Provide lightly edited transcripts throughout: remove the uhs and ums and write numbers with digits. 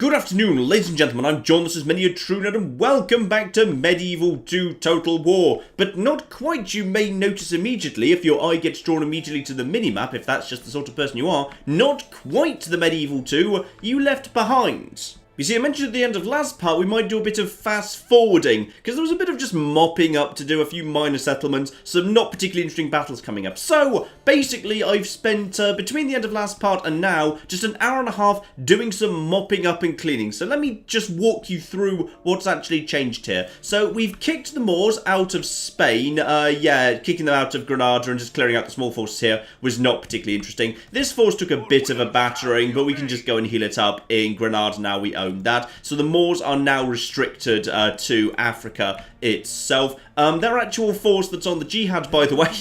Good afternoon, ladies and gentlemen, I'm John, this is Many a True Nerd, and welcome back to Medieval 2 Total War. But not quite, you may notice immediately, if your eye gets drawn immediately to the minimap, if that's just the sort of person you are, not quite the Medieval 2 you left behind. You see, I mentioned at the end of last part we might do a bit of fast forwarding, because there was a bit of just mopping up to do a few minor settlements, some not particularly interesting battles coming up. So, basically, I've spent, between the end of last part and now, just an hour and a half doing some mopping up and cleaning. So let me just walk you through what's actually changed here. So, we've kicked the Moors out of Spain. Kicking them out of Granada and just clearing out the small forces here was not particularly interesting. This force took a bit of a battering, but we can just go and heal it up in Granada now. We own that. So the Moors are now restricted to Africa itself. Their actual force that's on the jihad, by the way,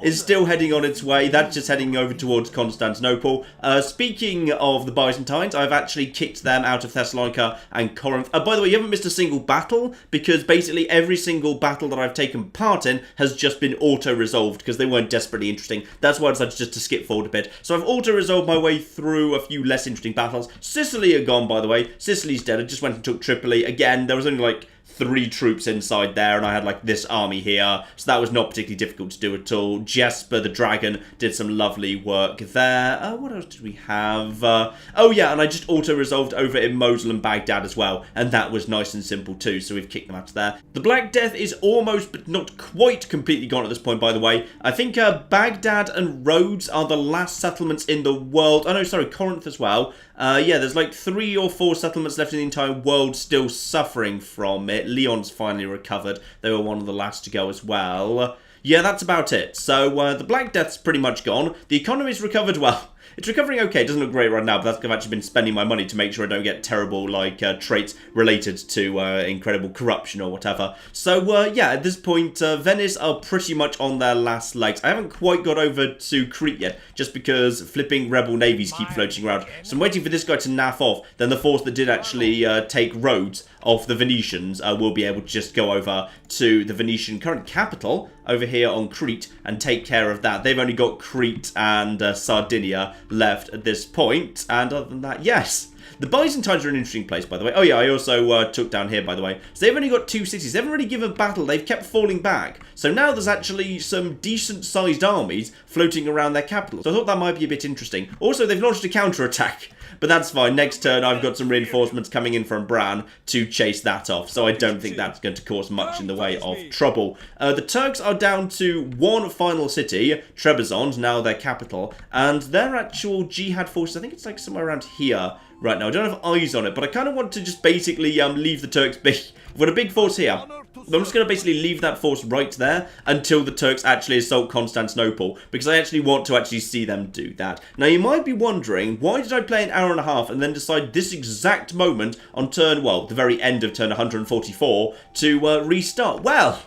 is still heading on its way. That's just heading over towards Constantinople. Speaking of the Byzantines, I've actually kicked them out of Thessalonica and Corinth. By the way, you haven't missed a single battle, because basically every single battle that I've taken part in has just been auto-resolved, because they weren't desperately interesting. That's why I decided just to skip forward a bit. So I've auto-resolved my way through a few less interesting battles. Sicily are gone, by the way. Sicily's dead. I just went and took Tripoli. Again, there was only like 3 troops inside there, and I had like this army here, so that was not particularly difficult to do at all. Jesper the Dragon did some lovely work there. What else did we have? Oh yeah, and I just auto-resolved over in Mosul and Baghdad as well, and that was nice and simple too, so we've kicked them out of there. The Black Death is almost, but not quite completely gone at this point, by the way. I think Baghdad and Rhodes are the last settlements in the world. Oh no, sorry, Corinth as well. Yeah, there's like 3 or 4 settlements left in the entire world still suffering from it. Lyon's finally recovered. They were one of the last to go as well. Yeah, that's about it. So, the Black Death's pretty much gone. The economy's recovered well. It's recovering okay. It doesn't look great right now, but that's because I've actually been spending my money to make sure I don't get terrible, like, traits related to incredible corruption or whatever. So, yeah, at this point, Venice are pretty much on their last legs. I haven't quite got over to Crete yet, just because flipping rebel navies keep floating around. So I'm waiting for this guy to naff off. Then the force that did actually take Rhodes off the Venetians will be able to just go over to the Venetian current capital over here on Crete and take care of that. They've only got Crete and Sardinia left at this point, and other than that, yes. The Byzantines are an interesting place, by the way. Oh yeah, I also took down here, by the way. So they've only got 2 cities. They haven't really given battle. They've kept falling back. So now there's actually some decent-sized armies floating around their capital. So I thought that might be a bit interesting. Also, they've launched a counter-attack. But that's fine. Next turn, I've got some reinforcements coming in from Bran to chase that off. So I don't think that's going to cause much in the way of trouble. The Turks are down to 1 final city, Trebizond, now their capital. And their actual jihad forces, I think it's like somewhere around here right now. I don't have eyes on it, but I kind of want to just basically leave the Turks be. We've got a big force here. I'm just going to basically leave that force right there until the Turks actually assault Constantinople, because I actually want to actually see them do that. Now, you might be wondering, why did I play an hour and a half and then decide this exact moment on turn, well, the very end of turn 144 to restart? Well,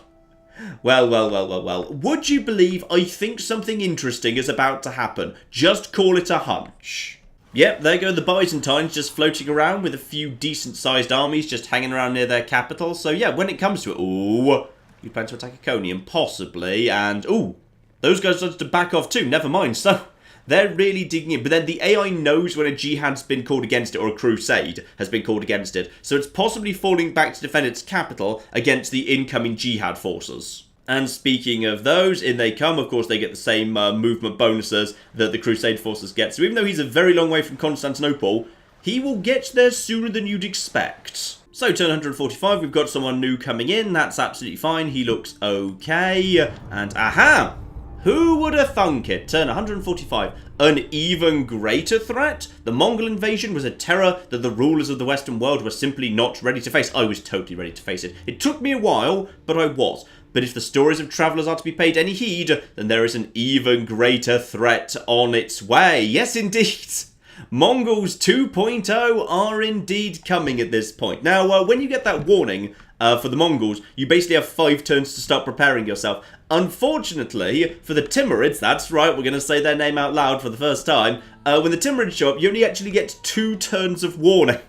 would you believe I think something interesting is about to happen? Just call it a hunch. Yep, there go the Byzantines just floating around with a few decent-sized armies just hanging around near their capital. So yeah, when it comes to it, ooh, you plan to attack Iconium, possibly, and ooh, those guys started to back off too, never mind. So they're really digging in, but then the AI knows when a jihad's been called against it, or a crusade has been called against it, so it's possibly falling back to defend its capital against the incoming jihad forces. And speaking of those, in they come. Of course, they get the same movement bonuses that the Crusade forces get. So even though he's a very long way from Constantinople, he will get there sooner than you'd expect. So, turn 145, we've got someone new coming in. That's absolutely fine. He looks okay. And, aha! Who would have thunk it? Turn 145. An even greater threat? The Mongol invasion was a terror that the rulers of the Western world were simply not ready to face. I was totally ready to face it. It took me a while, but I was. But if the stories of travellers are to be paid any heed, then there is an even greater threat on its way. Yes, indeed. Mongols 2.0 are indeed coming at this point. Now, when you get that warning for the Mongols, you basically have 5 turns to start preparing yourself. Unfortunately, for the Timurids, that's right, we're going to say their name out loud for the first time, when the Timurids show up, you only actually get 2 turns of warning.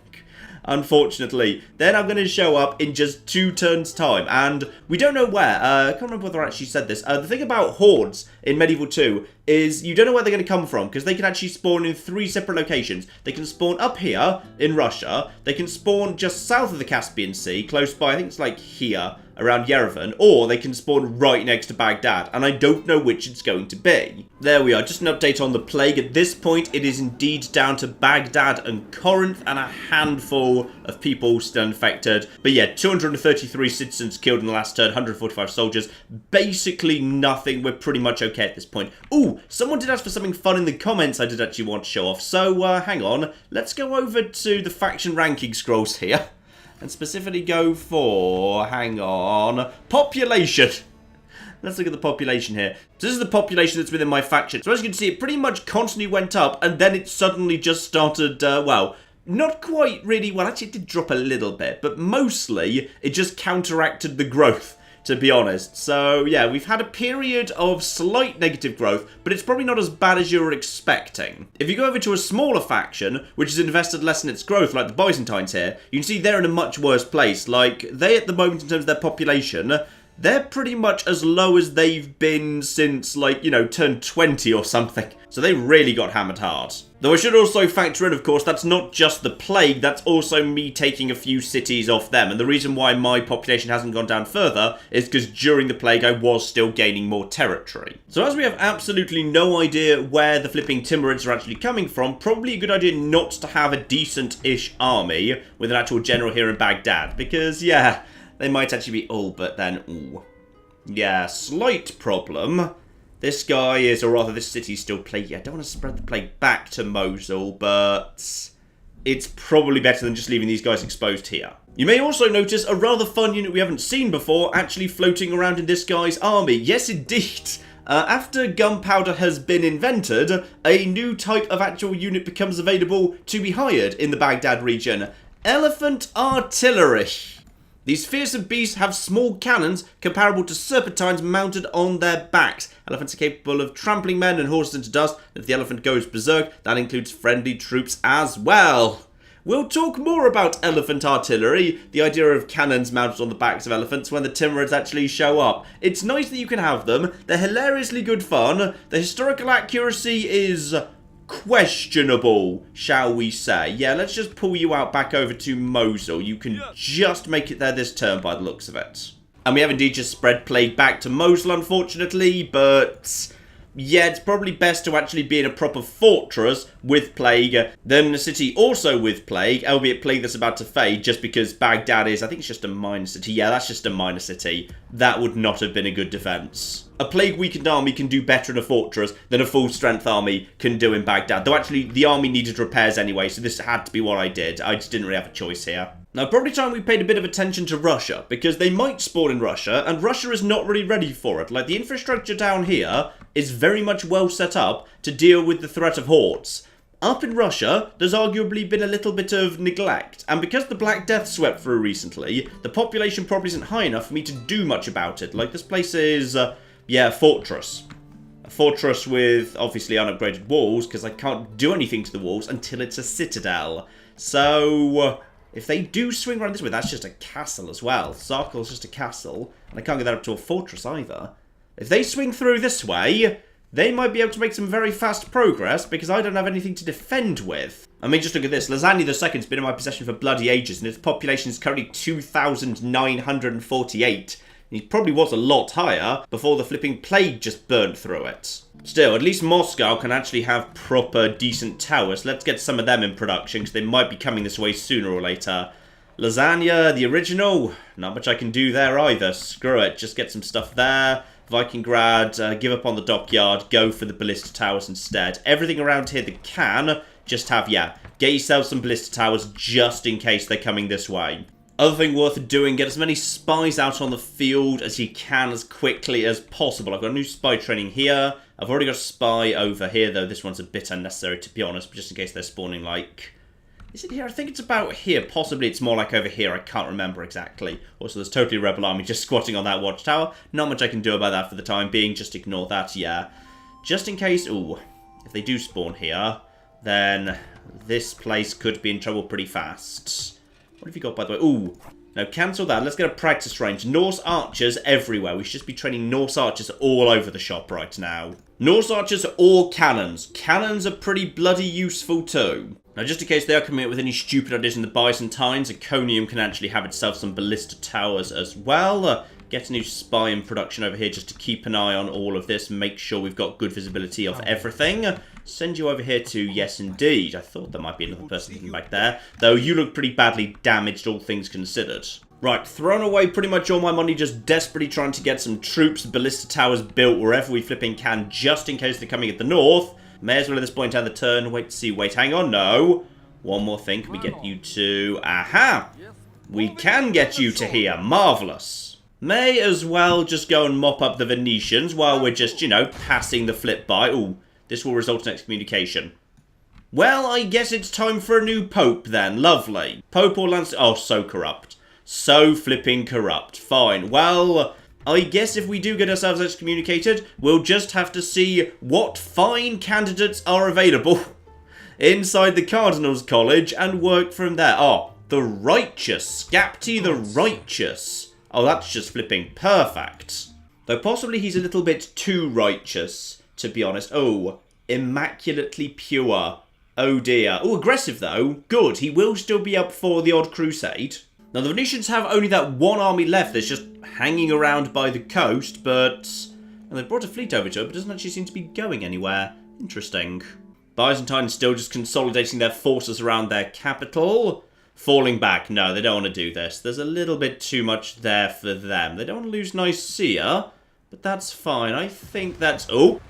unfortunately. They're now going to show up in just 2 turns' time, and we don't know where. I can't remember whether I actually said this. The thing about hordes in Medieval 2 is you don't know where they're going to come from, because they can actually spawn in 3 separate locations. They can spawn up here in Russia, they can spawn just south of the Caspian Sea, close by, I think it's like here, around Yerevan, or they can spawn right next to Baghdad, and I don't know which it's going to be. There we are, just an update on the plague. At this point, it is indeed down to Baghdad and Corinth, and a handful of people still infected. But yeah, 233 citizens killed in the last turn, 145 soldiers. Basically nothing, we're pretty much okay at this point. Ooh, someone did ask for something fun in the comments I did actually want to show off, so hang on. Let's go over to the faction ranking scrolls here. And specifically go for, hang on, population. Let's look at the population here. So this is the population that's within my faction. So as you can see, it pretty much constantly went up, and then it suddenly just started, well, not quite really, well, actually it did drop a little bit, but mostly it just counteracted the growth, to be honest. So yeah, we've had a period of slight negative growth, but it's probably not as bad as you were expecting. If you go over to a smaller faction, which has invested less in its growth, like the Byzantines here, you can see they're in a much worse place. Like, they at the moment, in terms of their population, they're pretty much as low as they've been since, like, you know, turn 20 or something. So they really got hammered hard. Though I should also factor in, of course, that's not just the plague, that's also me taking a few cities off them. And the reason why my population hasn't gone down further is because during the plague I was still gaining more territory. So as we have absolutely no idea where the flipping Timurids are actually coming from, probably a good idea not to have a decent-ish army with an actual general here in Baghdad. Because, yeah, they might actually be, oh, but then, ooh. Yeah, slight problem. This guy is, or rather this city's still plaguey. I don't want to spread the plague back to Mosul, but it's probably better than just leaving these guys exposed here. You may also notice a rather fun unit we haven't seen before actually floating around in this guy's army. Yes, indeed. After gunpowder has been invented, a new type of actual unit becomes available to be hired in the Baghdad region. Elephant artillery. These fearsome beasts have small cannons comparable to serpentines mounted on their backs. Elephants are capable of trampling men and horses into dust. If the elephant goes berserk, that includes friendly troops as well. We'll talk more about elephant artillery, the idea of cannons mounted on the backs of elephants, when the Timurids actually show up. It's nice that you can have them. They're hilariously good fun. The historical accuracy is questionable, shall we say. Yeah, let's just pull you out back over to Mosul. You can just make it there this turn by the looks of it. And we have indeed just spread plague back to Mosul, unfortunately, but yeah, it's probably best to actually be in a proper fortress with plague than a city also with plague, albeit plague that's about to fade, just because Baghdad is, I think it's just a minor city. Yeah, that's just a minor city. That would not have been a good defense. A plague-weakened army can do better in a fortress than a full-strength army can do in Baghdad. Though actually, the army needed repairs anyway, so this had to be what I did. I just didn't really have a choice here. Now, probably time we paid a bit of attention to Russia, because they might spawn in Russia, and Russia is not really ready for it. Like, the infrastructure down here is very much well set up to deal with the threat of hordes. Up in Russia, there's arguably been a little bit of neglect, and because the Black Death swept through recently, the population probably isn't high enough for me to do much about it. Like, this place is, yeah, a fortress. A fortress with, obviously, unupgraded walls, because I can't do anything to the walls until it's a citadel. So if they do swing around this way, that's just a castle as well. Sarkel's just a castle, and I can't get that up to a fortress either. If they swing through this way, they might be able to make some very fast progress, because I don't have anything to defend with. I mean, just look at this. Lasagna II's been in my possession for bloody ages, and its population is currently 2,948. He probably was a lot higher before the flipping plague just burnt through it. Still, at least Moscow can actually have proper, decent towers. Let's get some of them in production, because they might be coming this way sooner or later. Lasagna, the original, not much I can do there either. Screw it, just get some stuff there. Vikinggrad, give up on the dockyard, go for the ballista towers instead. Everything around here that can, just have, yeah, get yourself some ballista towers just in case they're coming this way. Other thing worth doing, get as many spies out on the field as you can as quickly as possible. I've got a new spy training here. I've already got a spy over here, though this one's a bit unnecessary, to be honest, but just in case they're spawning, like, is it here? I think it's about here. Possibly it's more like over here. I can't remember exactly. Also, there's totally a rebel army just squatting on that watchtower. Not much I can do about that for the time being. Just ignore that, yeah. Just in case, ooh, if they do spawn here, then this place could be in trouble pretty fast. What have you got, by the way? Ooh. No, cancel that. Let's get a practice range. Norse archers everywhere. We should just be training Norse archers all over the shop right now. Norse archers or cannons. Cannons are pretty bloody useful too. Now, just in case they are coming up with any stupid ideas in the Byzantines, Iconium can actually have itself some ballista towers as well. Get a new spy in production over here just to keep an eye on all of this. Make sure we've got good visibility of everything. Send you over here to, yes indeed. I thought there might be another person looking back there. Though you look pretty badly damaged, all things considered. Right, thrown away pretty much all my money just desperately trying to get some troops, ballista towers built wherever we flipping can, just in case they're coming at the north. May as well at this point end the turn. Wait to see. Wait, hang on. No. One more thing. Can we get you to... Aha! We can get you to here. Marvellous. May as well just go and mop up the Venetians while we're just, you know, passing the flip by. Ooh, this will result in excommunication. Well, I guess it's time for a new pope then. Lovely. Pope or Lance... Oh, so corrupt. So flipping corrupt. Fine. Well... I guess if we do get ourselves excommunicated, we'll just have to see what fine candidates are available inside the Cardinals College and work from there. Oh, the Righteous. Scapti the Righteous. Oh, that's just flipping perfect. Though possibly he's a little bit too righteous, to be honest. Oh, immaculately pure. Oh dear. Oh, aggressive though. Good. He will still be up for the odd crusade. Now, the Venetians have only that one army left that's just hanging around by the coast, but... And they've brought a fleet over to it, but doesn't actually seem to be going anywhere. Interesting. Byzantines still just consolidating their forces around their capital. Falling back. No, they don't want to do this. There's a little bit too much there for them. They don't want to lose Nicaea, but that's fine. I think that's... Oh!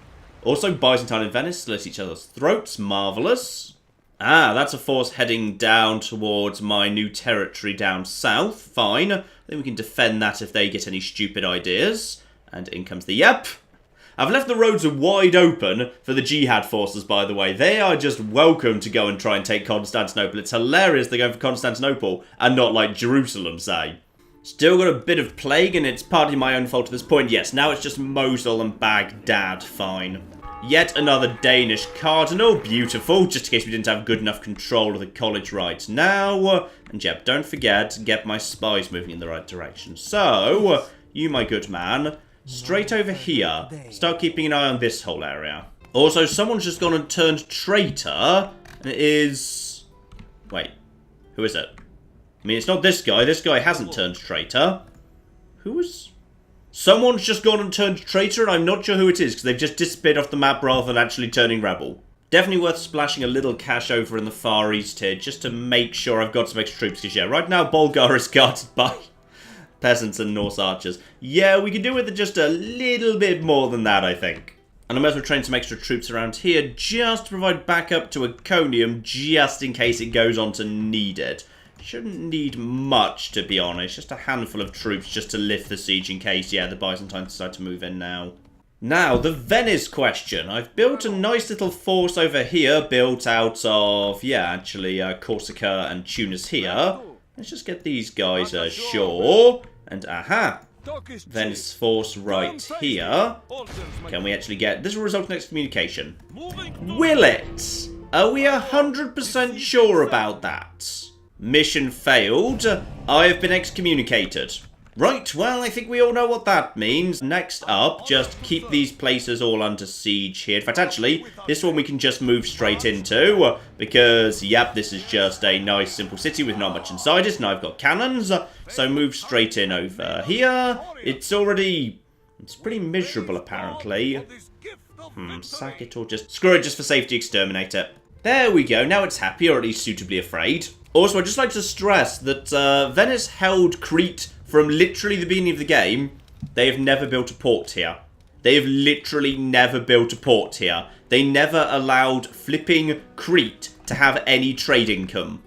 Also, Byzantine and Venice slit each other's throats. Marvellous. Ah, that's a force heading down towards my new territory down south. Fine. I think we can defend that if they get any stupid ideas. And in comes the... Yep. I've left the roads wide open for the jihad forces, by the way. They are just welcome to go and try and take Constantinople. It's hilarious they're going for Constantinople and not like Jerusalem, say. Still got a bit of plague and it's partly my own fault at this point. Yes, now it's just Mosul and Baghdad. Fine. Yet another Danish cardinal. Beautiful. Just in case we didn't have good enough control of the college right now. And yep, don't forget to get my spies moving in the right direction. So, you, my good man, straight over here. Start keeping an eye on this whole area. Also, someone's just gone and turned traitor. And it is... Wait. Who is it? I mean, it's not this guy. This guy hasn't turned traitor. Who was... Someone's just gone and turned traitor, and I'm not sure who it is, because they've just disappeared off the map rather than actually turning rebel. Definitely worth splashing a little cash over in the Far East here, just to make sure I've got some extra troops, because yeah, right now Bulgar is guarded by peasants and Norse archers. Yeah, we could do with just a little bit more than that, I think. And I might as well train some extra troops around here, just to provide backup to Iconium, just in case it goes on to need it. Shouldn't need much, to be honest. Just a handful of troops just to lift the siege in case, yeah, the Byzantines decide to move in now. Now, the Venice question. I've built a nice little force over here, built out of, yeah, actually, Corsica and Tunis here. Let's just get these guys ashore. And, aha, Venice force right here. Can we actually get... This will result in excommunication. Will it? Are we 100% sure about that? Mission failed. I have been excommunicated. Right, well, I think we all know what that means. Next up, just keep these places all under siege here. In fact, actually, this one we can just move straight into. Because, yep, this is just a nice, simple city with not much inside it. And I've got cannons. So move straight in over here. It's already... It's pretty miserable, apparently. Sack it or just... Screw it, just for safety, exterminate it. There we go. Now it's happy, or at least suitably afraid. Also, I'd just like to stress that Venice held Crete from literally the beginning of the game. They have never built a port here. They have literally never built a port here. They never allowed flipping Crete to have any trade income.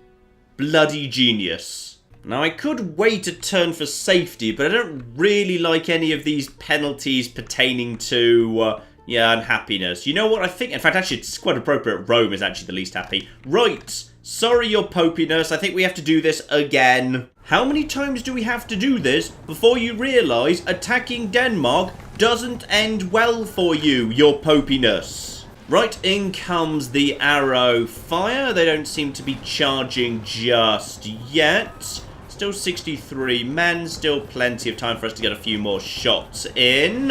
Bloody genius. Now, I could wait a turn for safety, but I don't really like any of these penalties pertaining to... yeah, unhappiness. You know what? I think, in fact, actually, it's quite appropriate. Rome is actually the least happy. Right. Sorry, your popiness. I think we have to do this again. How many times do we have to do this before you realise attacking Denmark doesn't end well for you, your popiness? Right, in comes the arrow fire. They don't seem to be charging just yet. Still 63 men, still plenty of time for us to get a few more shots in.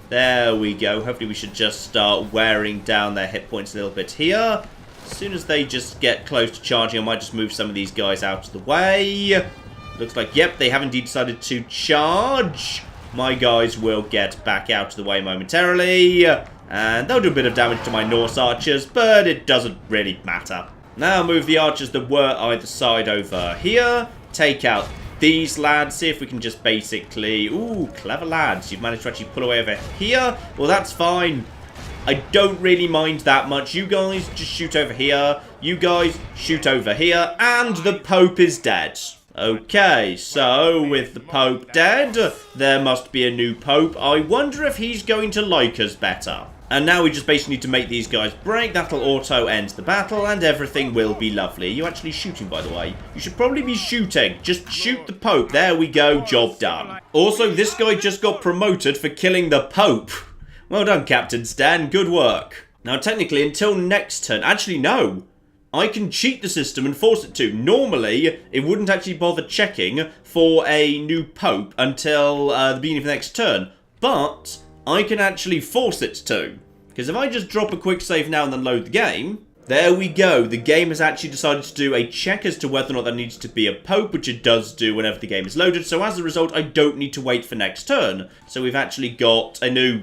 There we go. Hopefully we should just start wearing down their hit points a little bit here. As soon as they just get close to charging, I might just move some of these guys out of the way. Looks like, yep, they have indeed decided to charge. My guys will get back out of the way momentarily. And they'll do a bit of damage to my Norse archers, but it doesn't really matter. Now move the archers that were either side over here. Take out these lads. See if we can just basically... Ooh, clever lads. You've managed to actually pull away over here. Well, that's fine. I don't really mind that much. You guys just shoot over here. You guys shoot over here. And the Pope is dead. Okay, so with the Pope dead, there must be a new Pope. I wonder if he's going to like us better. And now we just basically need to make these guys break. That'll auto end the battle and everything will be lovely. Are you actually shooting, by the way? You should probably be shooting. Just shoot the Pope. There we go. Job done. Also, this guy just got promoted for killing the Pope. Well done, Captain Stan. Good work. Now, technically, until next turn... Actually, no. I can cheat the system and force it to. Normally, it wouldn't actually bother checking for a new Pope until the beginning of the next turn. But I can actually force it to. Because if I just drop a quick save now and then load the game, there we go. The game has actually decided to do a check as to whether or not there needs to be a Pope, which it does do whenever the game is loaded. So as a result, I don't need to wait for next turn. So we've actually got a new...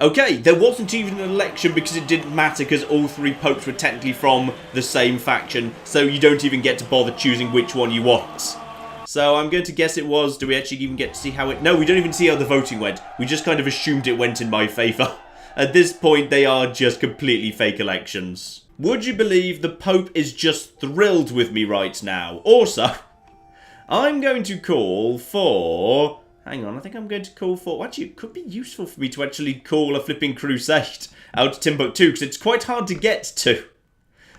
Okay, there wasn't even an election because it didn't matter because all three popes were technically from the same faction, so you don't even get to bother choosing which one you want. So I'm going to guess it was... Do we actually even get to see how it... No, we don't even see how the voting went. We just kind of assumed it went in my favour. At this point, they are just completely fake elections. Would you believe the Pope is just thrilled with me right now? Also, I'm going to call for... Hang on, I think I'm going to call for... Actually, it could be useful for me to actually call a flipping crusade out to Timbuktu, because it's quite hard to get to.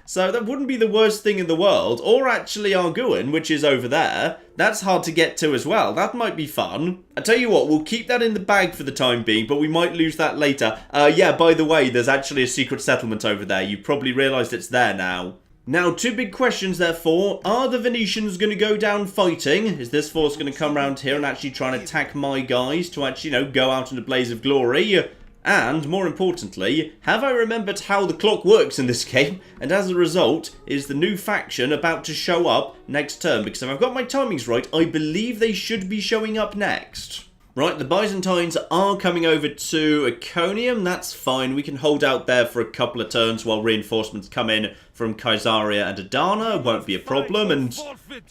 So that wouldn't be the worst thing in the world. Or actually Arguin, which is over there. That's hard to get to as well. That might be fun. I tell you what, we'll keep that in the bag for the time being, but we might lose that later. Yeah, by the way, there's actually a secret settlement over there. You probably realised it's there now. Now, two big questions, therefore. Are the Venetians going to go down fighting? Is this force going to come around here and actually try and attack my guys to actually, you know, go out in a blaze of glory? And, more importantly, have I remembered how the clock works in this game? And as a result, is the new faction about to show up next turn? Because if I've got my timings right, I believe they should be showing up next. Right, the Byzantines are coming over to Iconium. That's fine. We can hold out there for a couple of turns while reinforcements come in from Caesarea and Adana. Won't be a problem. And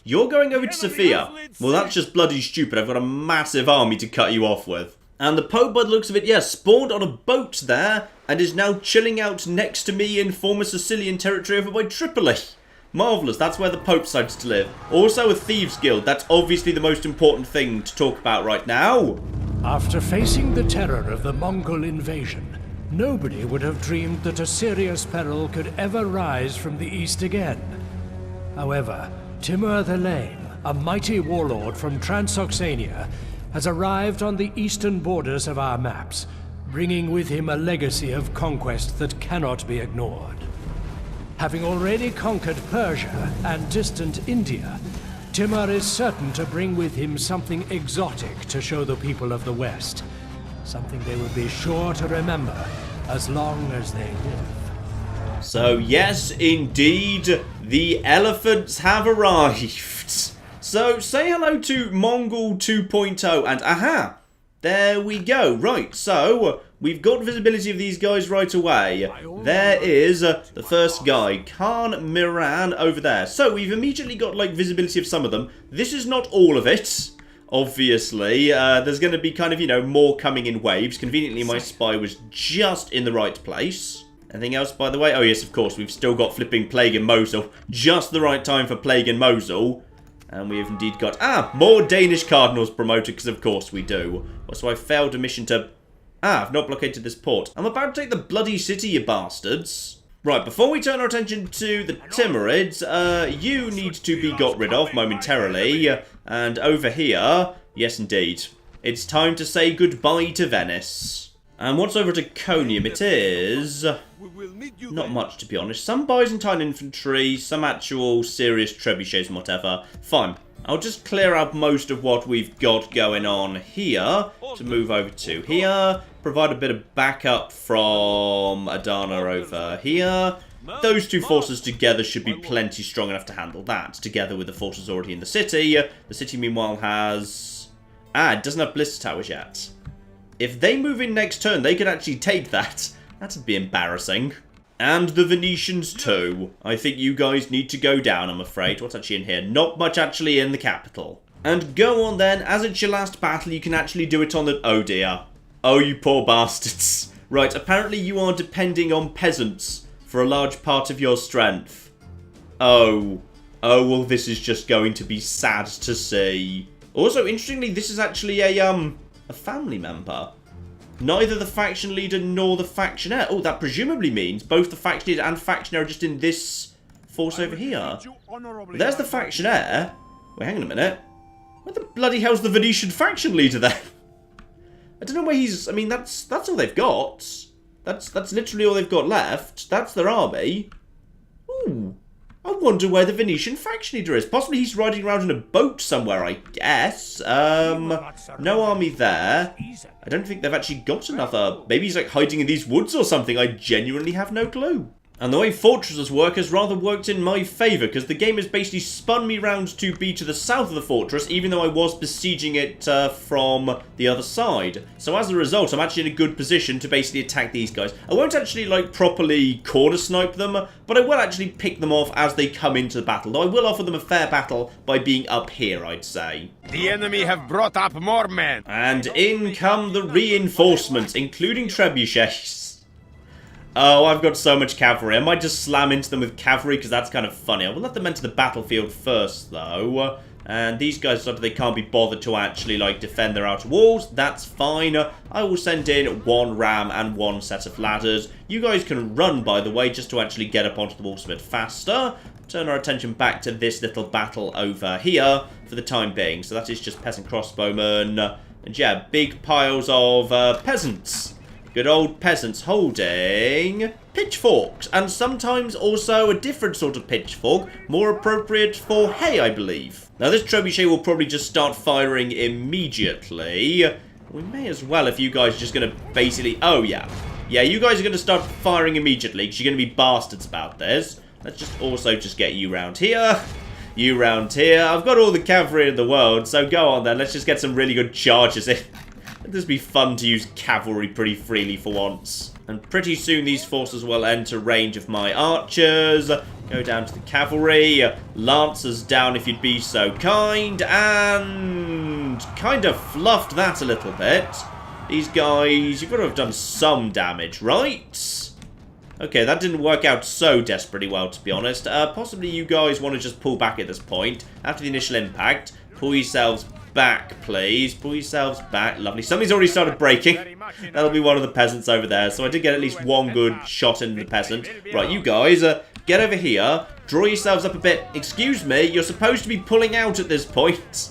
you're going over to Sofia. Well, that's just bloody stupid. I've got a massive army to cut you off with. And the Pope, by the looks of it, yes, spawned on a boat there and is now chilling out next to me in former Sicilian territory over by Tripoli. Marvellous, that's where the Pope decides to live. Also a thieves guild, that's obviously the most important thing to talk about right now. After facing the terror of the Mongol invasion, nobody would have dreamed that a serious peril could ever rise from the east again. However, Timur the Lame, a mighty warlord from Transoxania, has arrived on the eastern borders of our maps, bringing with him a legacy of conquest that cannot be ignored. Having already conquered Persia and distant India, Timur is certain to bring with him something exotic to show the people of the West. Something they will be sure to remember as long as they live. So yes, indeed, the elephants have arrived. So say hello to Mongol 2.0 and aha, there we go. Right, so we've got visibility of these guys right away. There is the first guy, Khan Miran, over there. So we've immediately got like visibility of some of them. This is not all of it, obviously. There's going to be kind of, you know, more coming in waves. Conveniently, my spy was just in the right place. Anything else, by the way? Oh yes, of course, we've still got flipping Plague in Mosul. Just the right time for Plague in Mosul. And we have indeed got, more Danish cardinals promoted, because of course we do. So I failed a mission to... I've not blockaded this port. I'm about to take the bloody city, you bastards. Right, before we turn our attention to the Timurids, you need to be got rid of momentarily. And over here, yes indeed, it's time to say goodbye to Venice. And what's over at Iconium? It is not much, to be honest. Some Byzantine infantry, some actual serious trebuchets and whatever. Fine. I'll just clear up most of what we've got going on here to move over to here. Provide a bit of backup from Adana over here. Those two forces together should be plenty strong enough to handle that, together with the forces already in the city. The city, meanwhile, has... it doesn't have blister towers yet. If they move in next turn, they could actually take that. That'd be embarrassing. And the Venetians too. I think you guys need to go down, I'm afraid. What's actually in here? Not much actually in the capital. And go on then, as it's your last battle, you can actually do it on the... Oh dear. Oh, you poor bastards. Right, apparently you are depending on peasants for a large part of your strength. Oh. Oh, well, this is just going to be sad to see. Also, interestingly, this is actually a family member. Neither the faction leader nor the factionaire. Oh, that presumably means both the faction leader and factionaire are just in this force over here. There's the factionaire. Wait, hang on a minute. Where the bloody hell's the Venetian faction leader then? I don't know where he's... I mean, that's all they've got. That's literally all they've got left. That's their army. Ooh. I wonder where the Venetian faction leader is. Possibly he's riding around in a boat somewhere, I guess. No army there. I don't think they've actually got another... Maybe he's like hiding in these woods or something. I genuinely have no clue. And the way fortresses work has rather worked in my favour, because the game has basically spun me round to be to the south of the fortress, even though I was besieging it from the other side. So as a result, I'm actually in a good position to basically attack these guys. I won't actually, like, properly corner snipe them, but I will actually pick them off as they come into the battle. Though I will offer them a fair battle by being up here, I'd say. The enemy have brought up more men. And in come the reinforcements, including trebuchets. Oh, I've got so much cavalry. I might just slam into them with cavalry, because that's kind of funny. I will let them enter the battlefield first, though. And these guys, they can't be bothered to actually, like, defend their outer walls. That's fine. I will send in one ram and one set of ladders. You guys can run, by the way, just to actually get up onto the walls a bit faster. Turn our attention back to this little battle over here for the time being. So that is just peasant crossbowmen. And yeah, big piles of peasants. Good old peasants holding pitchforks, and sometimes also a different sort of pitchfork, more appropriate for hay, I believe. Now this trebuchet will probably just start firing immediately. We may as well if you guys are just going to basically... Oh, yeah. Yeah, you guys are going to start firing immediately, because you're going to be bastards about this. Let's just also just get you round here. You round here. I've got all the cavalry in the world, so go on then. Let's just get some really good charges in. This would be fun to use cavalry pretty freely for once. And pretty soon these forces will enter range of my archers. Go down to the cavalry. Lancers down if you'd be so kind. And kind of fluffed that a little bit. These guys, you've got to have done some damage, right? Okay, that didn't work out so desperately well, to be honest. Possibly you guys want to just pull back at this point. After the initial impact, pull yourselves back, please. Pull yourselves back. Lovely. Something's already started breaking. That'll be one of the peasants over there. So I did get at least one good shot into the peasant. Right, you guys, get over here. Draw yourselves up a bit. Excuse me, you're supposed to be pulling out at this point.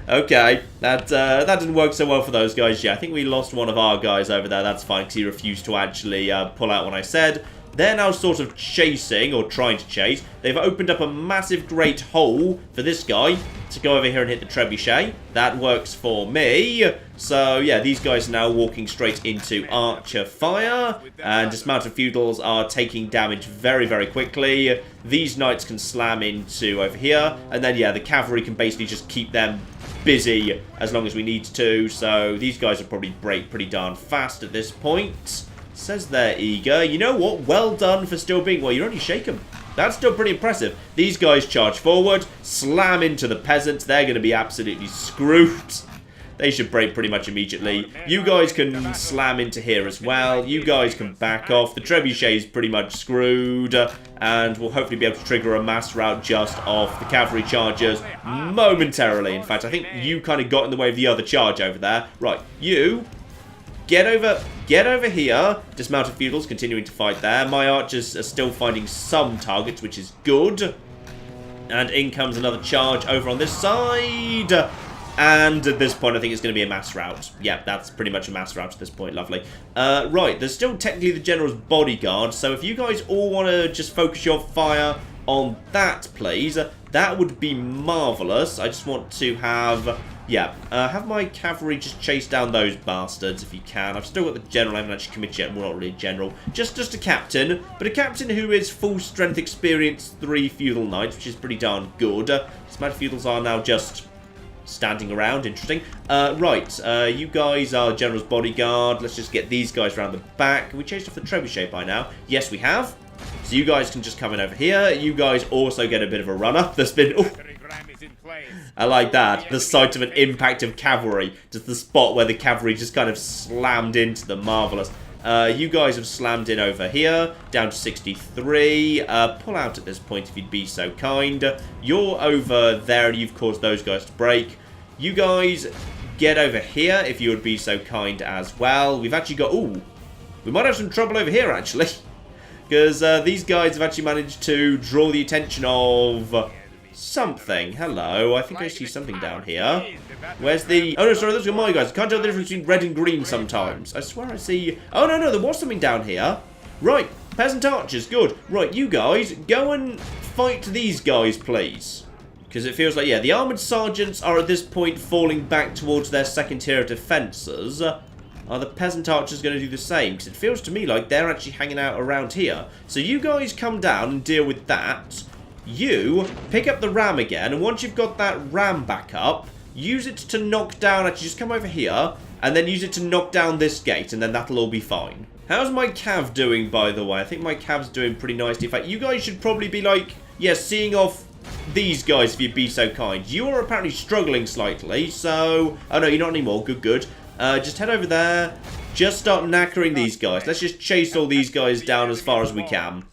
Okay, that didn't work so well for those guys. Yeah, I think we lost one of our guys over there. That's fine, because he refused to actually pull out when I said. They're now sort of chasing, or trying to chase. They've opened up a massive great hole for this guy to go over here and hit the trebuchet. That works for me. So, yeah, these guys are now walking straight into archer fire. And dismounted feudals are taking damage very, very quickly. These knights can slam into over here. And then, yeah, the cavalry can basically just keep them busy as long as we need to. So, these guys will probably break pretty darn fast at this point. Says they're eager. You know what? Well done for still being... Well, you're only shaken. That's still pretty impressive. These guys charge forward, slam into the peasants. They're going to be absolutely screwed. They should break pretty much immediately. You guys can slam into here as well. You guys can back off. The trebuchet is pretty much screwed. And we'll hopefully be able to trigger a mass rout just off the cavalry chargers momentarily. In fact, I think you kind of got in the way of the other charge over there. Right, you... Get over here. Dismounted feudals continuing to fight there. My archers are still finding some targets, which is good. And in comes another charge over on this side. And at this point, I think it's going to be a mass rout. Yeah, that's pretty much a mass rout at this point. Lovely. Right, there's still technically the general's bodyguard. So if you guys all want to just focus your fire on that, please, that would be marvellous. I just want to have... Yeah, have my cavalry just chase down those bastards if you can. I've still got the general. I haven't actually committed yet. Well, not really a general. Just a captain. But a captain who is full strength experience 3 feudal knights, which is pretty darn good. Dismounted feudals are now just standing around. Interesting. Right, you guys are general's bodyguard. Let's just get these guys around the back. Have we changed off the trebuchet by now? Yes, we have. So you guys can just come in over here. You guys also get a bit of a run-up. There's been... Oh, I like that. The sight of an impact of cavalry. Just the spot where the cavalry just kind of slammed into them. Marvellous. You guys have slammed in over here. Down to 63. Pull out at this point if you'd be so kind. You're over there and you've caused those guys to break. You guys get over here if you would be so kind as well. We've actually got... Ooh. We might have some trouble over here, actually. Because these guys have actually managed to draw the attention of... something. Hello. I think I see something down here. Where's the... Oh, no, sorry. Those are my guys. I can't tell the difference between red and green sometimes. I swear I see... Oh, no, there was something down here. Right. Peasant archers. Good. Right, you guys, go and fight these guys, please. Because it feels like, yeah, the armoured sergeants are at this point falling back towards their second tier of defences. Are the peasant archers going to do the same? Because it feels to me like they're actually hanging out around here. So you guys come down and deal with that. You pick up the ram again, and once you've got that ram back up, use it to knock down... Actually, just come over here, and then use it to knock down this gate, and then that'll all be fine. How's my cav doing, by the way? I think my cav's doing pretty nicely. In fact, you guys should probably be, like, yeah, seeing off these guys if you'd be so kind. You are apparently struggling slightly, so... Oh, no, you're not anymore. Good. Just head over there. Just start knackering these guys. Let's just chase all these guys down as far as we can.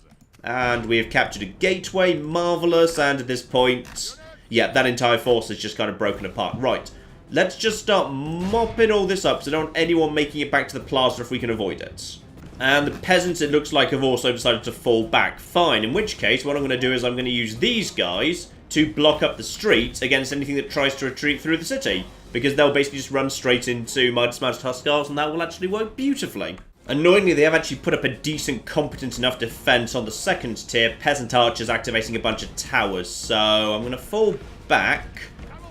And we have captured a gateway. Marvellous. And at this point, yeah, that entire force has just kind of broken apart. Right. Let's just start mopping all this up so I don't want anyone making it back to the plaza if we can avoid it. And the peasants, it looks like, have also decided to fall back. Fine. In which case, what I'm going to do is I'm going to use these guys to block up the street against anything that tries to retreat through the city. Because they'll basically just run straight into my dismounted Huskars, and that will actually work beautifully. Annoyingly, they have actually put up a decent, competent enough defense on the second tier. Peasant archers activating a bunch of towers. So I'm going to fall back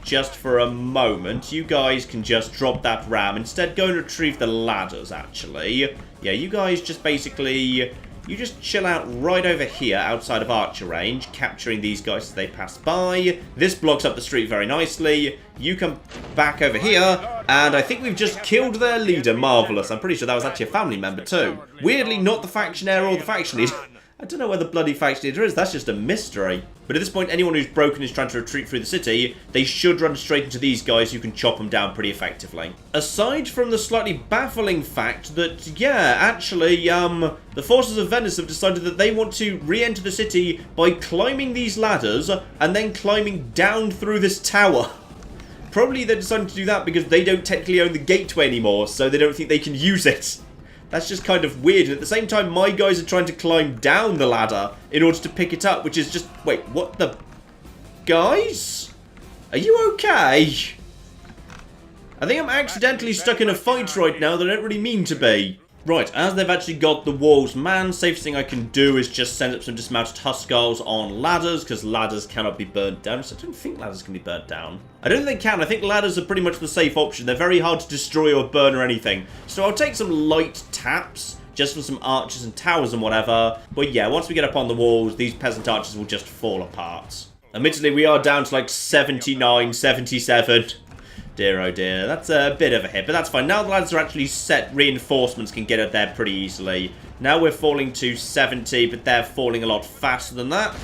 just for a moment. You guys can just drop that ram. Instead, go and retrieve the ladders, actually. Yeah, you guys just basically... You just chill out right over here outside of archer range, capturing these guys as they pass by. This blocks up the street very nicely. You come back over here, and I think we've just killed their leader. Marvellous. I'm pretty sure that was actually a family member too. Weirdly, not the factionaire or the faction leader. I don't know where the bloody faction leader is. That's just a mystery. But at this point, anyone who's broken is trying to retreat through the city. They should run straight into these guys who can chop them down pretty effectively. Aside from the slightly baffling fact that, yeah, actually, the forces of Venice have decided that they want to re-enter the city by climbing these ladders and then climbing down through this tower. Probably they're deciding to do that because they don't technically own the gateway anymore, so they don't think they can use it. That's just kind of weird. And at the same time, my guys are trying to climb down the ladder in order to pick it up, which is just... Wait, what the... Guys? Are you okay? I think I'm accidentally stuck in a fight right now that I don't really mean to be. Right, as they've actually got the walls manned, safest thing I can do is just send up some dismounted Huskars on ladders, because ladders cannot be burnt down. So I don't think ladders can be burnt down. I don't think they can. I think ladders are pretty much the safe option. They're very hard to destroy or burn or anything. So I'll take some light taps, just for some archers and towers and whatever. But yeah, once we get up on the walls, these peasant archers will just fall apart. Admittedly, we are down to like 79, 77... Dear oh dear, that's a bit of a hit, but that's fine. Now the ladders are actually set, reinforcements can get up there pretty easily. Now we're falling to 70, but they're falling a lot faster than that.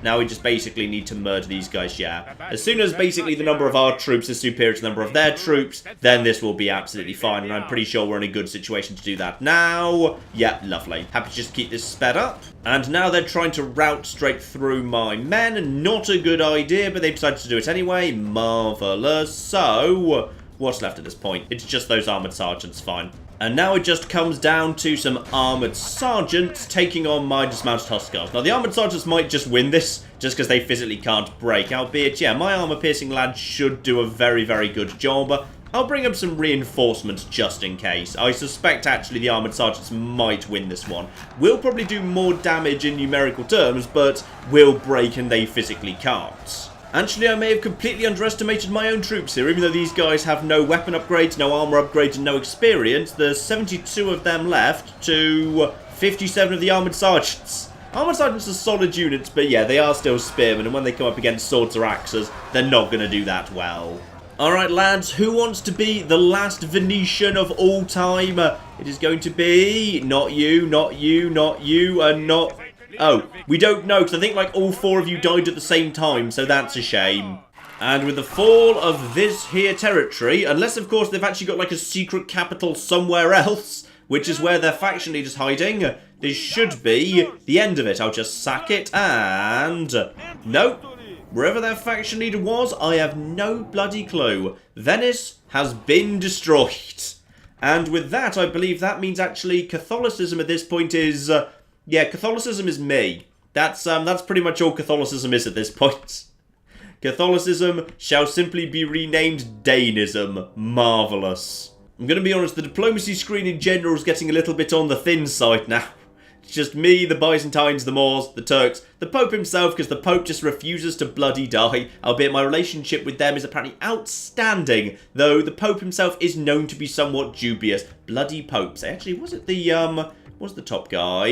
Now we just basically need to murder these guys, yeah. As soon as basically the number of our troops is superior to the number of their troops, then this will be absolutely fine, and I'm pretty sure we're in a good situation to do that now. Yeah, lovely. Happy to just keep this sped up. And now they're trying to route straight through my men. Not a good idea, but they've decided to do it anyway. Marvellous. So, what's left at this point? It's just those armoured sergeants, fine. And now it just comes down to some armoured sergeants taking on my dismounted Huskars. Now, the armoured sergeants might just win this, just because they physically can't break. Albeit, yeah, my armor-piercing lads should do a very, very good job. I'll bring up some reinforcements just in case. I suspect, actually, the armoured sergeants might win this one. We'll probably do more damage in numerical terms, but will break and they physically can't. Actually, I may have completely underestimated my own troops here. Even though these guys have no weapon upgrades, no armour upgrades, and no experience, there's 72 of them left to 57 of the armoured sergeants. Armoured sergeants are solid units, but yeah, they are still spearmen, and when they come up against swords or axes, they're not going to do that well. Alright lads, who wants to be the last Venetian of all time? It is going to be not you, not you, not you, and not... Oh, we don't know, because I think like all 4 of you died at the same time, so that's a shame. And with the fall of this here territory, unless of course they've actually got like a secret capital somewhere else, which is where their faction leader's hiding, this should be the end of it. I'll just sack it and... Nope. Wherever that faction leader was, I have no bloody clue. Venice has been destroyed. And with that, I believe that means actually Catholicism at this point is... yeah, Catholicism is me. That's pretty much all Catholicism is at this point. Catholicism shall simply be renamed Danism. Marvellous. I'm going to be honest, the diplomacy screen in general is getting a little bit on the thin side now. It's just me, the Byzantines, the Moors, the Turks, the Pope himself, because the Pope just refuses to bloody die, albeit my relationship with them is apparently outstanding, though the Pope himself is known to be somewhat dubious. Bloody popes. Actually, was it the, what's the top guy?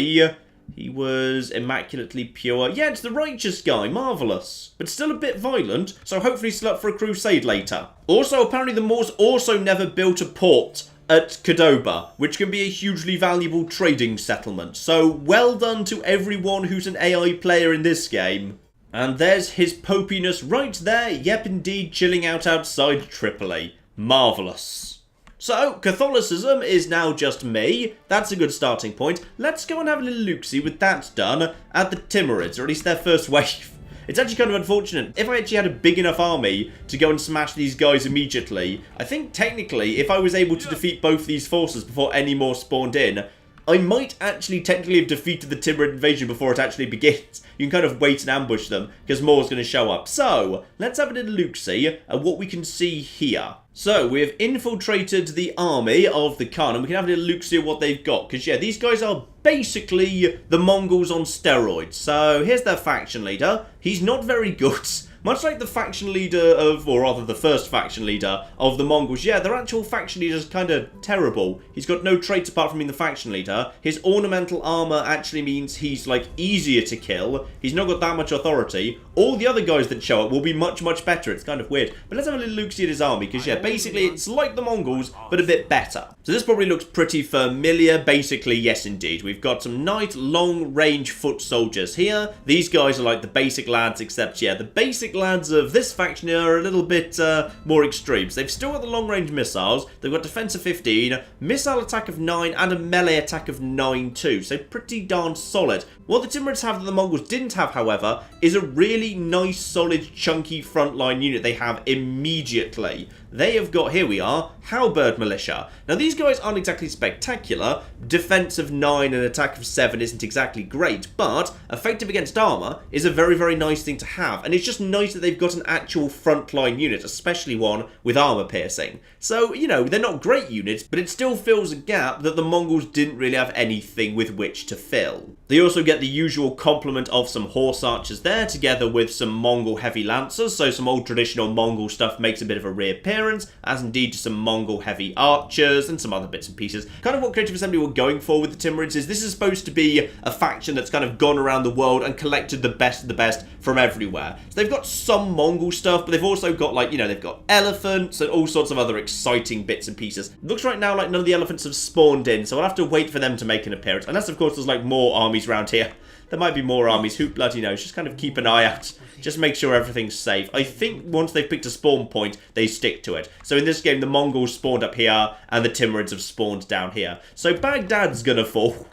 He was immaculately pure. Yeah, it's the righteous guy. Marvellous. But still a bit violent, so hopefully still up for a crusade later. Also, apparently the Moors also never built a port at Cordoba, which can be a hugely valuable trading settlement. So, well done to everyone who's an AI player in this game. And there's his popiness right there. Yep, indeed, chilling out outside Tripoli. Marvellous. So, Catholicism is now just me. That's a good starting point. Let's go and have a little look-see with that done at the Timurids, or at least their first wave. It's actually kind of unfortunate. If I actually had a big enough army to go and smash these guys immediately, I think technically, if I was able to defeat both these forces before any more spawned in, I might actually technically have defeated the Timurid invasion before it actually begins. You can kind of wait and ambush them, because more is going to show up. So, let's have a little look-see at what we can see here. So, we have infiltrated the army of the Khan, and we can have a little look-see at what they've got. Because, yeah, these guys are basically the Mongols on steroids. So, here's their faction leader. He's not very good. Much like the faction leader of, or rather the first faction leader of the Mongols, yeah, their actual faction leader is kind of terrible. He's got no traits apart from being the faction leader. His ornamental armor actually means he's, like, easier to kill. He's not got that much authority. All the other guys that show up will be much, much better. It's kind of weird. But let's have a little look-see at his army, because, yeah, basically it's like the Mongols, but a bit better. So this probably looks pretty familiar. Basically, yes, indeed. We've got some nice, long-range foot soldiers here. These guys are like the basic lads, except, yeah, the basic lads of this faction are a little bit more extreme. So they've still got the long-range missiles. They've got defense of 15, missile attack of 9, and a melee attack of 9 too. So pretty darn solid. What the Timurids have that the Mongols didn't have, however, is a really nice, solid, chunky frontline unit they have immediately. They have got, here we are, Halberd Militia. Now these guys aren't exactly spectacular. Defense of 9 and attack of 7 isn't exactly great, but effective against armor is a very, very nice thing to have. And it's just nice that they've got an actual frontline unit, especially one with armor piercing. So, you know, they're not great units, but it still fills a gap that the Mongols didn't really have anything with which to fill. They also get the usual complement of some horse archers there, together with some Mongol heavy lancers, so some old traditional Mongol stuff makes a bit of a reappearance, as indeed some Mongol heavy archers and some other bits and pieces. Kind of what Creative Assembly were going for with the Timurids is this is supposed to be a faction that's kind of gone around the world and collected the best of the best from everywhere. So they've got some Mongol stuff, but they've also got, like, you know, they've got elephants and all sorts of other exciting bits and pieces. It looks right now like none of the elephants have spawned in, so I'll have to wait for them to make an appearance. Unless, of course, there's, like, more armies around here. There might be more armies, who bloody knows. Just kind of keep an eye out. Just make sure everything's safe. I think once they've picked a spawn point, they stick to it. So in this game, the Mongols spawned up here, and the Timurids have spawned down here. So Baghdad's gonna fall.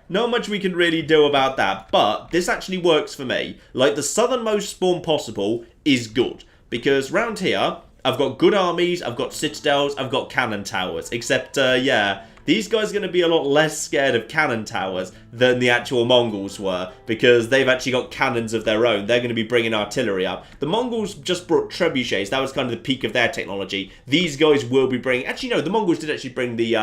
Not much we can really do about that, but this actually works for me. Like, the southernmost spawn possible is good. Because round here, I've got good armies, I've got citadels, I've got cannon towers. Except, yeah, these guys are going to be a lot less scared of cannon towers than the actual Mongols were, because they've actually got cannons of their own. They're going to be bringing artillery up. The Mongols just brought trebuchets. That was kind of the peak of their technology. These guys will be bringing... Actually, no, the Mongols did actually bring the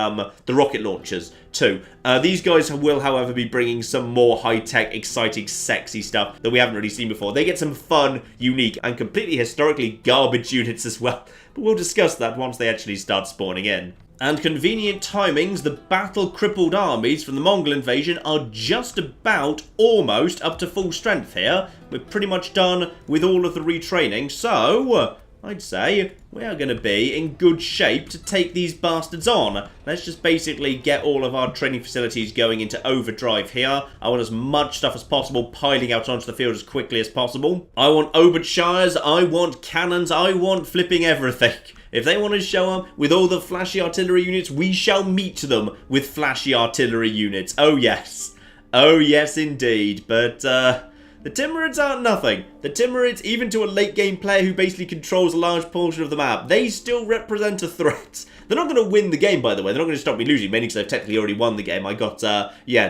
rocket launchers too. These guys will, however, be bringing some more high-tech, exciting, sexy stuff that we haven't really seen before. They get some fun, unique, and completely historically garbage units as well. But we'll discuss that once they actually start spawning in. And convenient timings, the battle-crippled armies from the Mongol invasion are just about, almost, up to full strength here. We're pretty much done with all of the retraining, so I'd say we are going to be in good shape to take these bastards on. Let's just basically get all of our training facilities going into overdrive here. I want as much stuff as possible piling out onto the field as quickly as possible. I want Obertshires, I want cannons, I want flipping everything. If they want to show up with all the flashy artillery units, we shall meet them with flashy artillery units. Oh yes. Oh yes indeed. But the Timurids aren't nothing. The Timurids, even to a late game player who basically controls a large portion of the map, they still represent a threat. They're not going to win the game, by the way. They're not going to stop me losing, mainly because I've technically already won the game. I got,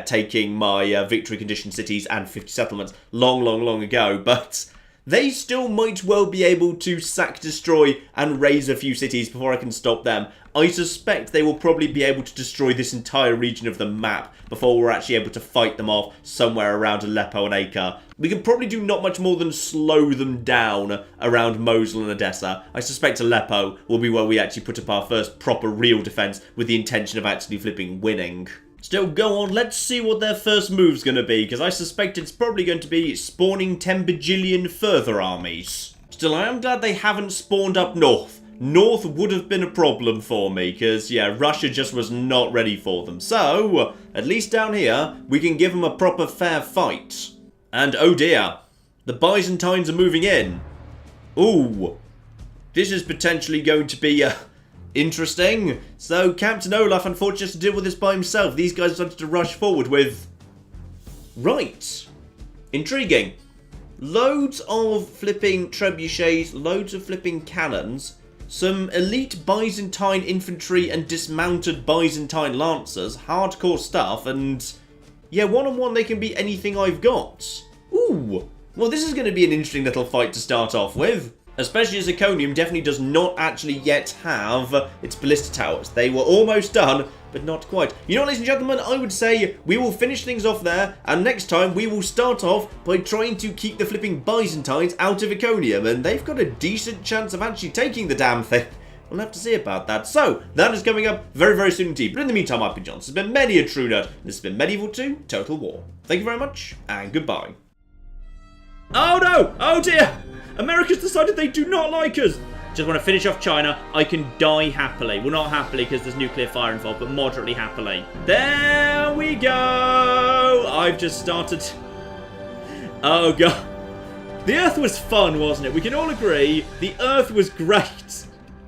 taking my victory condition cities and 50 settlements long ago, but... they still might well be able to sack, destroy, and raise a few cities before I can stop them. I suspect they will probably be able to destroy this entire region of the map before we're actually able to fight them off somewhere around Aleppo and Acre. We can probably do not much more than slow them down around Mosul and Edessa. I suspect Aleppo will be where we actually put up our first proper real defense with the intention of actually flipping winning. Still, go on, let's see what their first move's going to be, because I suspect it's probably going to be spawning 10 bajillion further armies. Still, I am glad they haven't spawned up north. North would have been a problem for me, because, yeah, Russia just was not ready for them. So, at least down here, we can give them a proper fair fight. And, oh dear, the Byzantines are moving in. Ooh, this is potentially going to be interesting. So Captain Olaf unfortunately has to deal with this by himself. These guys wanted to rush forward with... right. Intriguing. Loads of flipping trebuchets, loads of flipping cannons, some elite Byzantine infantry and dismounted Byzantine lancers, hardcore stuff, and yeah, one-on-one they can beat anything I've got. Ooh. Well, this is going to be an interesting little fight to start off with. Especially as Iconium definitely does not actually yet have its ballista towers. They were almost done, but not quite. You know what, ladies and gentlemen, I would say we will finish things off there, and next time we will start off by trying to keep the flipping Byzantines out of Iconium, and they've got a decent chance of actually taking the damn thing. We'll have to see about that. So, that is coming up very soon indeed. But in the meantime, I've been John. This has been many a true nerd, and this has been Medieval 2 Total War. Thank you very much, and goodbye. Oh no! Oh dear! America's decided they do not like us! Just want to finish off China. I can die happily. Well, not happily because there's nuclear fire involved, but moderately happily. There we go! I've just started... oh god. The Earth was fun, wasn't it? We can all agree the Earth was great.